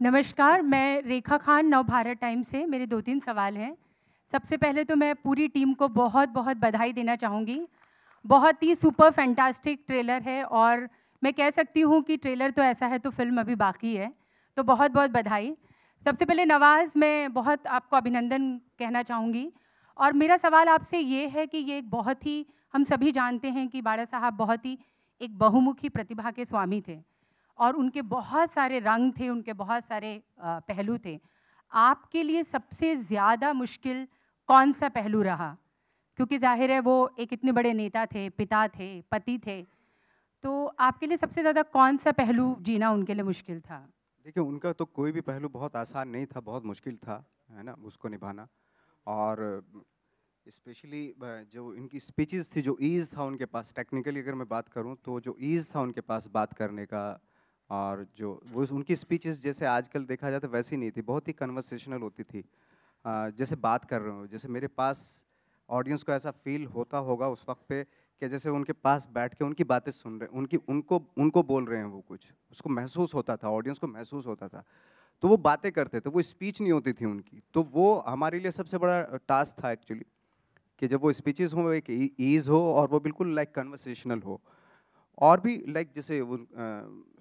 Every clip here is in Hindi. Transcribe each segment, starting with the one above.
नमस्कार, मैं रेखा खान नवभारत टाइम्स से। मेरे 2-3 सवाल हैं। सबसे पहले तो मैं पूरी टीम को बहुत-बहुत बधाई देना चाहूँगी। बहुत ही सुपर फैंटास्टिक ट्रेलर है और मैं कह सकती हूँ कि ट्रेलर तो ऐसा है तो फ़िल्म अभी बाकी है। तो बहुत-बहुत बधाई। सबसे पहले नवाज़, मैं बहुत आपको अभिनंदन कहना चाहूँगी और मेरा सवाल आपसे ये है कि ये एक बहुत ही, हम सभी जानते हैं कि बाड़ा साहब बहुत ही एक बहुमुखी प्रतिभा के स्वामी थे और उनके बहुत सारे रंग थे, उनके बहुत सारे पहलू थे। आपके लिए सबसे ज़्यादा मुश्किल कौन-सा पहलू रहा? क्योंकि ज़ाहिर है वो एक इतने बड़े नेता थे, पिता थे, पति थे। तो आपके लिए सबसे ज़्यादा कौन-सा पहलू जीना उनके लिए मुश्किल था? देखिए, उनका तो कोई भी पहलू बहुत आसान नहीं था, बहुत मुश्किल था, है ना? उसको निभाना और स्पेशली जो इनकी स्पीचेज़ थी, जो ईज़ था उनके पास टेक्निकली अगर मैं बात करूँ, तो जो ईज़ था उनके पास बात करने का और जो वो उनकी स्पीचेज़ जैसे आजकल देखा जाए तो वैसी नहीं थी, बहुत ही कन्वर्सेशनल होती थी। जैसे बात कर रहे हो, जैसे मेरे पास ऑडियंस को ऐसा फ़ील होता होगा उस वक़्त पे कि जैसे उनके पास बैठ के उनकी बातें सुन रहे हैं, उनकी उनको उनको बोल रहे हैं वो कुछ। उसको महसूस होता था, ऑडियंस को महसूस होता था। तो वो बातें करते थे, वो स्पीच नहीं होती थी उनकी। तो वो हमारे लिए सबसे बड़ा टास्क था एक्चुअली कि जब वो स्पीचेज़ हों, एक ईज़ हो और वो बिल्कुल लाइक कन्वर्सेशनल हो। और भी लाइक जैसे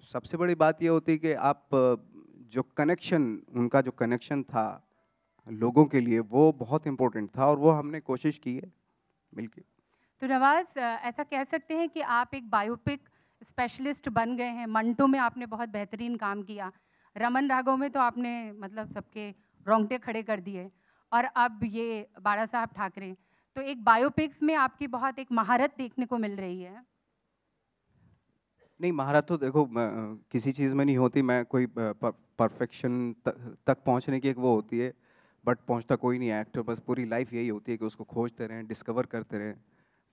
सबसे बड़ी बात ये होती है कि आप जो कनेक्शन उनका जो कनेक्शन था लोगों के लिए, वो बहुत इम्पोर्टेंट था और वो हमने कोशिश की है मिलके। तो नवाज़, ऐसा कह सकते हैं कि आप एक बायोपिक स्पेशलिस्ट बन गए हैं। मंटो में आपने बहुत बेहतरीन काम किया। रमन राघव में तो आपने मतलब सबके रोंगटे खड़े कर दिए और अब ये बाला साहब ठाकरे। तो एक बायोपिक्स में आपकी बहुत एक महारत देखने को मिल रही है। नहीं, महारत तो देखो किसी चीज़ में नहीं होती। मैं कोई परफेक्शन तक पहुंचने की एक वो होती है, बट पहुंचता कोई नहीं है एक्टर। बस पूरी लाइफ यही होती है कि उसको खोजते रहें, डिस्कवर करते रहें,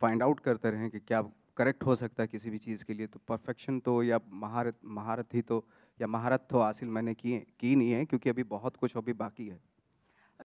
फाइंड आउट करते रहें कि क्या करेक्ट हो सकता है किसी भी चीज़ के लिए। तो परफेक्शन तो या महारत महारत ही तो या महारत तो हासिल मैंने की नहीं है, क्योंकि अभी बहुत कुछ अभी बाकी है।